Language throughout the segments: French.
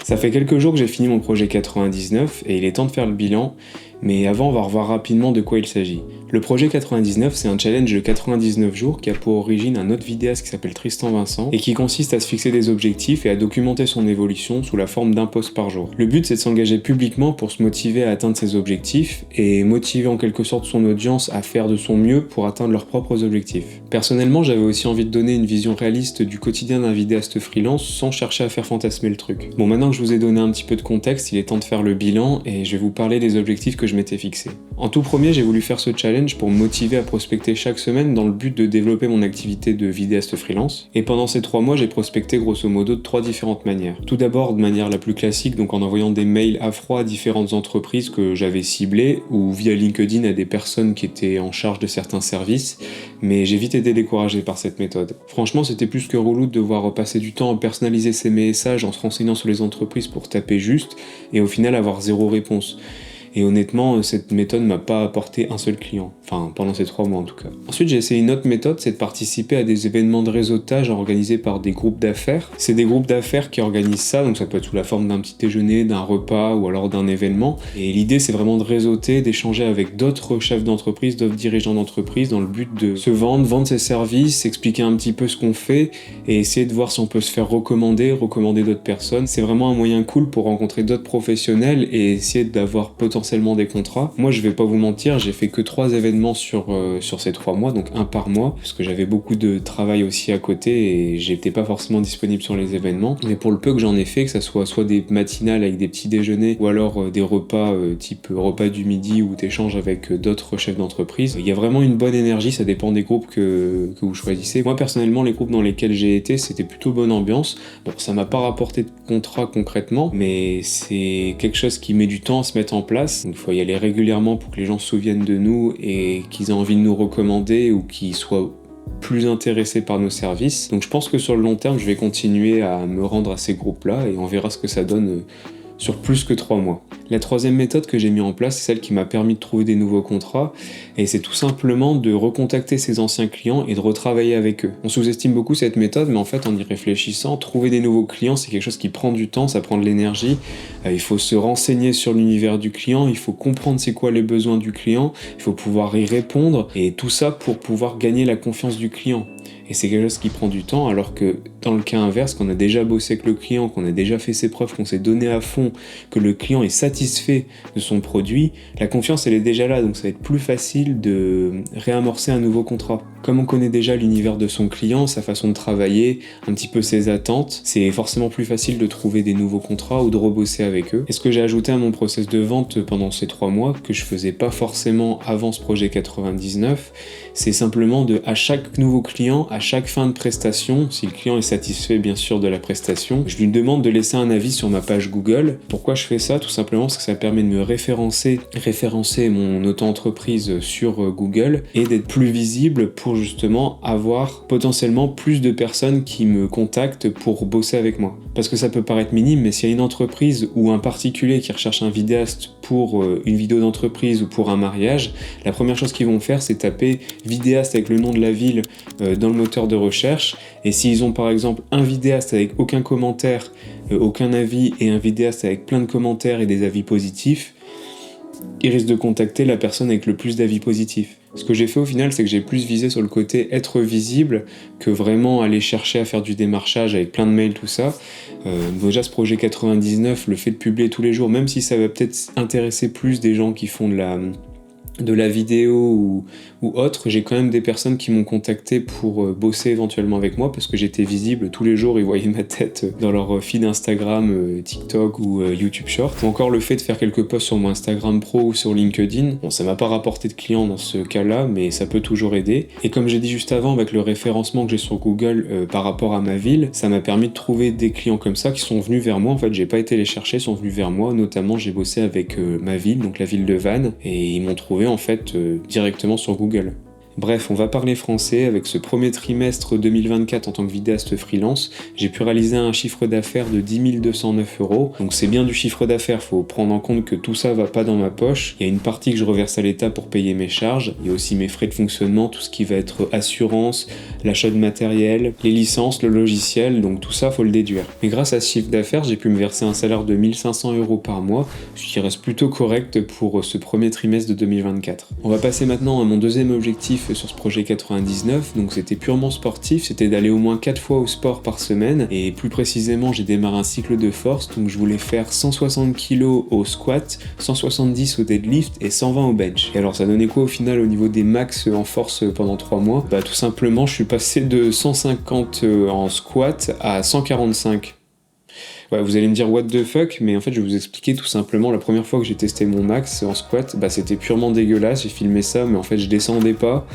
Ça fait quelques jours que j'ai fini mon projet 99 et il est temps de faire le bilan, mais avant on va revoir rapidement de quoi il s'agit. Le projet 99, c'est un challenge de 99 jours qui a pour origine un autre vidéaste qui s'appelle Tristan Vincent et qui consiste à se fixer des objectifs et à documenter son évolution sous la forme d'un post par jour. Le but c'est de s'engager publiquement pour se motiver à atteindre ses objectifs et motiver en quelque sorte son audience à faire de son mieux pour atteindre leurs propres objectifs. Personnellement, j'avais aussi envie de donner une vision réaliste du quotidien d'un vidéaste freelance sans chercher à faire fantasmer le truc. Bon, maintenant que je vous ai donné un petit peu de contexte, il est temps de faire le bilan et je vais vous parler des objectifs que je m'étais fixés. En tout premier, j'ai voulu faire ce challenge pour me motiver à prospecter chaque semaine dans le but de développer mon activité de vidéaste freelance. Et pendant ces 3 mois, j'ai prospecté grosso modo de 3 différentes manières. Tout d'abord, de manière la plus classique, donc en envoyant des mails à froid à différentes entreprises que j'avais ciblées ou via LinkedIn à des personnes qui étaient en charge de certains services, mais j'ai vite été découragé par cette méthode. Franchement, c'était plus que relou de devoir passer du temps à personnaliser ces messages en se renseignant sur les entreprises pour taper juste et au final avoir 0 réponse. Et honnêtement, cette méthode m'a pas apporté un seul client. Enfin, pendant ces 3 mois en tout cas. Ensuite, j'ai essayé une autre méthode, c'est de participer à des événements de réseautage organisés par des groupes d'affaires. C'est des groupes d'affaires qui organisent ça, donc ça peut être sous la forme d'un petit déjeuner, d'un repas ou alors d'un événement. Et l'idée, c'est vraiment de réseauter, d'échanger avec d'autres chefs d'entreprise, d'autres dirigeants d'entreprise dans le but de se vendre ses services, expliquer un petit peu ce qu'on fait et essayer de voir si on peut se faire recommander d'autres personnes. C'est vraiment un moyen cool pour rencontrer d'autres professionnels et essayer d'avoir potentiellement des contrats. Moi, je vais pas vous mentir, j'ai fait que 3 événements sur ces 3 mois, donc un par mois, parce que j'avais beaucoup de travail aussi à côté et j'étais pas forcément disponible sur les événements. Mais pour le peu que j'en ai fait, que ça soit des matinales avec des petits déjeuners ou alors des repas type repas du midi où t'échanges avec d'autres chefs d'entreprise, il y a vraiment une bonne énergie, ça dépend des groupes que vous choisissez. Moi, personnellement, les groupes dans lesquels j'ai été, c'était plutôt bonne ambiance. Bon, ça m'a pas rapporté de contrat concrètement, mais c'est quelque chose qui met du temps à se mettre en place. Il faut y aller régulièrement pour que les gens se souviennent de nous et qu'ils aient envie de nous recommander ou qu'ils soient plus intéressés par nos services. Donc je pense que sur le long terme, je vais continuer à me rendre à ces groupes-là et on verra ce que ça donne sur plus que 3 mois. La troisième méthode que j'ai mis en place, c'est celle qui m'a permis de trouver des nouveaux contrats, et c'est tout simplement de recontacter ses anciens clients et de retravailler avec eux. On sous-estime beaucoup cette méthode, mais en fait, en y réfléchissant, trouver des nouveaux clients, c'est quelque chose qui prend du temps, ça prend de l'énergie. Il faut se renseigner sur l'univers du client, il faut comprendre c'est quoi les besoins du client, il faut pouvoir y répondre, et tout ça pour pouvoir gagner la confiance du client. Et c'est quelque chose qui prend du temps, alors que dans le cas inverse, qu'on a déjà bossé avec le client, qu'on a déjà fait ses preuves, qu'on s'est donné à fond, que le client est satisfait de son produit, la confiance elle est déjà là, donc ça va être plus facile de réamorcer un nouveau contrat. Comme on connaît déjà l'univers de son client, sa façon de travailler, un petit peu ses attentes, c'est forcément plus facile de trouver des nouveaux contrats ou de rebosser avec eux. Et ce que j'ai ajouté à mon process de vente pendant ces 3 mois, que je faisais pas forcément avant ce projet 99, c'est simplement à chaque nouveau client, à chaque fin de prestation, si le client est satisfait bien sûr de la prestation, je lui demande de laisser un avis sur ma page Google. Pourquoi je fais ça? Tout simplement parce que ça permet de me référencer mon auto-entreprise sur Google et d'être plus visible pour justement avoir potentiellement plus de personnes qui me contactent pour bosser avec moi. Parce que ça peut paraître minime, mais s'il y a une entreprise ou un particulier qui recherche un vidéaste pour une vidéo d'entreprise ou pour un mariage, la première chose qu'ils vont faire, c'est taper vidéaste avec le nom de la ville dans le moteur de recherche, et s'ils ont par exemple un vidéaste avec aucun commentaire, aucun avis, et un vidéaste avec plein de commentaires et des avis positifs, ils risquent de contacter la personne avec le plus d'avis positifs. Ce que j'ai fait au final, c'est que j'ai plus visé sur le côté être visible que vraiment aller chercher à faire du démarchage avec plein de mails, tout ça. Déjà, ce projet 99, le fait de publier tous les jours, même si ça va peut-être intéresser plus des gens qui font de la vidéo ou autre, j'ai quand même des personnes qui m'ont contacté pour bosser éventuellement avec moi parce que j'étais visible tous les jours, ils voyaient ma tête dans leur feed Instagram, TikTok ou YouTube Short. Ou encore le fait de faire quelques posts sur mon Instagram Pro ou sur LinkedIn. Bon, ça m'a pas rapporté de clients dans ce cas-là, mais ça peut toujours aider. Et comme j'ai dit juste avant, avec le référencement que j'ai sur Google par rapport à ma ville, ça m'a permis de trouver des clients comme ça qui sont venus vers moi. En fait, j'ai pas été les chercher, ils sont venus vers moi. Notamment, j'ai bossé avec ma ville, donc la ville de Vannes, et ils m'ont trouvé en fait directement sur Google. Bref, on va parler français. Avec ce premier trimestre 2024 en tant que vidéaste freelance, j'ai pu réaliser un chiffre d'affaires de 10 209 €. Donc c'est bien du chiffre d'affaires, faut prendre en compte que tout ça va pas dans ma poche. Il y a une partie que je reverse à l'État pour payer mes charges. Il y a aussi mes frais de fonctionnement, tout ce qui va être assurance, l'achat de matériel, les licences, le logiciel, donc tout ça faut le déduire. Mais grâce à ce chiffre d'affaires, j'ai pu me verser un salaire de 1 500 € par mois, ce qui reste plutôt correct pour ce premier trimestre de 2024. On va passer maintenant à mon deuxième objectif sur ce projet 99, donc c'était purement sportif, c'était d'aller au moins 4 fois au sport par semaine, et plus précisément j'ai démarré un cycle de force, donc je voulais faire 160 kg au squat, 170 au deadlift et 120 au bench. Et alors ça donnait quoi au final au niveau des max en force pendant 3 mois? Bah tout simplement je suis passé de 150 en squat à 145. Ouais, vous allez me dire what the fuck, mais en fait je vais vous expliquer tout simplement. La première fois que j'ai testé mon max en squat, bah c'était purement dégueulasse, j'ai filmé ça mais en fait je descendais pas,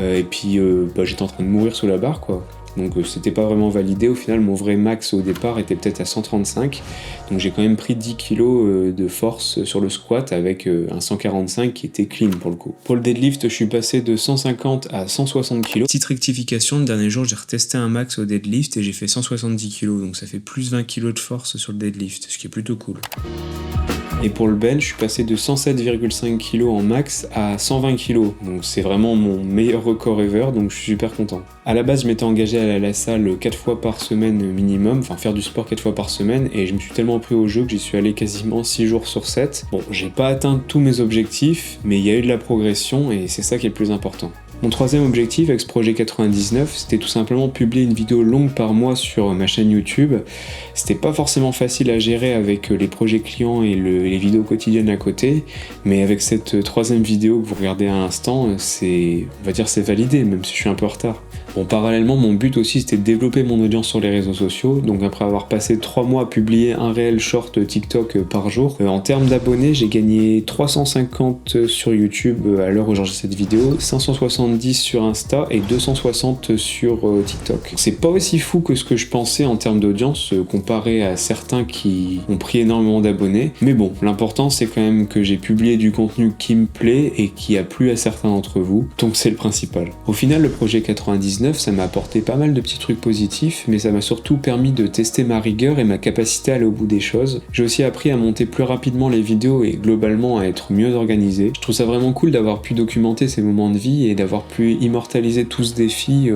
et puis j'étais en train de mourir sous la barre quoi. Donc c'était pas vraiment validé. Au final mon vrai max au départ était peut-être à 135, donc j'ai quand même pris 10 kg de force sur le squat avec un 145 qui était clean pour le coup. Pour le deadlift je suis passé de 150 à 160 kg. Petite rectification, le dernier jour j'ai retesté un max au deadlift et j'ai fait 170 kg, donc ça fait plus 20 kg de force sur le deadlift, ce qui est plutôt cool. Et pour le bench, je suis passé de 107,5 kg en max à 120 kg. Donc c'est vraiment mon meilleur record ever, donc je suis super content. À la base, je m'étais engagé à aller à la salle 4 fois par semaine minimum, enfin faire du sport 4 fois par semaine, et je me suis tellement pris au jeu que j'y suis allé quasiment 6 jours sur 7. Bon, j'ai pas atteint tous mes objectifs, mais il y a eu de la progression et c'est ça qui est le plus important. Mon troisième objectif avec ce projet 99, c'était tout simplement publier une vidéo longue par mois sur ma chaîne YouTube. C'était pas forcément facile à gérer avec les projets clients et les vidéos quotidiennes à côté, mais avec cette troisième vidéo que vous regardez à l'instant, on va dire c'est validé, même si je suis un peu en retard. Bon, parallèlement, mon but aussi c'était de développer mon audience sur les réseaux sociaux, donc après avoir passé 3 mois à publier un réel short TikTok par jour, en termes d'abonnés, j'ai gagné 350 sur YouTube à l'heure où j'enregistre cette vidéo, 570 sur Insta et 260 sur TikTok. C'est pas aussi fou que ce que je pensais en termes d'audience, comparé à certains qui ont pris énormément d'abonnés, mais bon, l'important c'est quand même que j'ai publié du contenu qui me plaît et qui a plu à certains d'entre vous, donc c'est le principal. Au final, le projet 99, ça m'a apporté pas mal de petits trucs positifs, mais ça m'a surtout permis de tester ma rigueur et ma capacité à aller au bout des choses. J'ai aussi appris à monter plus rapidement les vidéos et globalement à être mieux organisé. Je trouve ça vraiment cool d'avoir pu documenter ces moments de vie et d'avoir pu immortaliser tout ce défi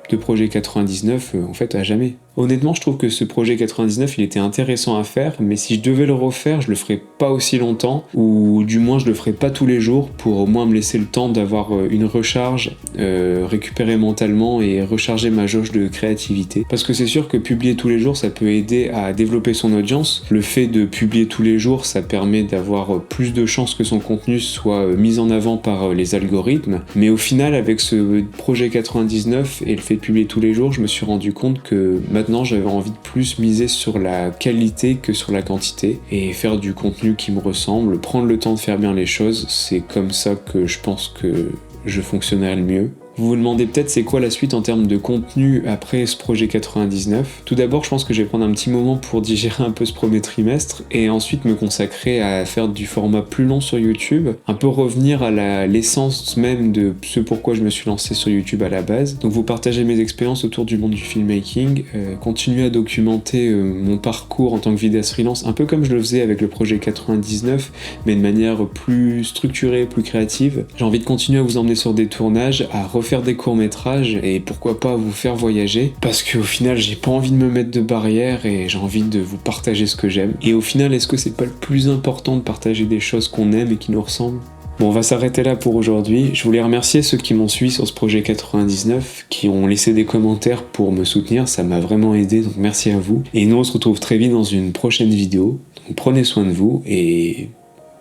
de projet 99 en fait à jamais. Honnêtement, je trouve que ce projet 99, il était intéressant à faire, mais si je devais le refaire, je le ferais pas aussi longtemps, ou du moins je le ferais pas tous les jours, pour au moins me laisser le temps d'avoir une recharge, récupérer mentalement et recharger ma jauge de créativité. Parce que c'est sûr que publier tous les jours, ça peut aider à développer son audience. Le fait de publier tous les jours, ça permet d'avoir plus de chances que son contenu soit mis en avant par les algorithmes. Mais au final, avec ce projet 99 et le fait de publier tous les jours, je me suis rendu compte que maintenant j'avais envie de plus miser sur la qualité que sur la quantité et faire du contenu qui me ressemble, prendre le temps de faire bien les choses, c'est comme ça que je pense que je fonctionnerai le mieux. Vous vous demandez peut-être c'est quoi la suite en termes de contenu après ce projet 99. Tout d'abord, je pense que je vais prendre un petit moment pour digérer un peu ce premier trimestre et ensuite me consacrer à faire du format plus long sur YouTube, un peu revenir à l'essence même de ce pourquoi je me suis lancé sur YouTube à la base. Donc vous partagez mes expériences autour du monde du filmmaking, continuer à documenter mon parcours en tant que vidéaste freelance, un peu comme je le faisais avec le projet 99, mais de manière plus structurée, plus créative. J'ai envie de continuer à vous emmener sur des tournages, à faire des courts-métrages et pourquoi pas vous faire voyager, parce qu'au final j'ai pas envie de me mettre de barrières et j'ai envie de vous partager ce que j'aime. Et au final, est-ce que c'est pas le plus important de partager des choses qu'on aime et qui nous ressemblent? Bon, on va s'arrêter là pour aujourd'hui. Je voulais remercier ceux qui m'ont suivi sur ce projet 99, qui ont laissé des commentaires pour me soutenir, ça m'a vraiment aidé, donc merci à vous. Et nous on se retrouve très vite dans une prochaine vidéo, donc prenez soin de vous et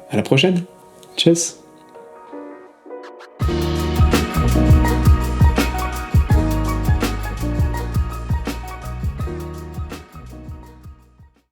à la prochaine. Tchuss.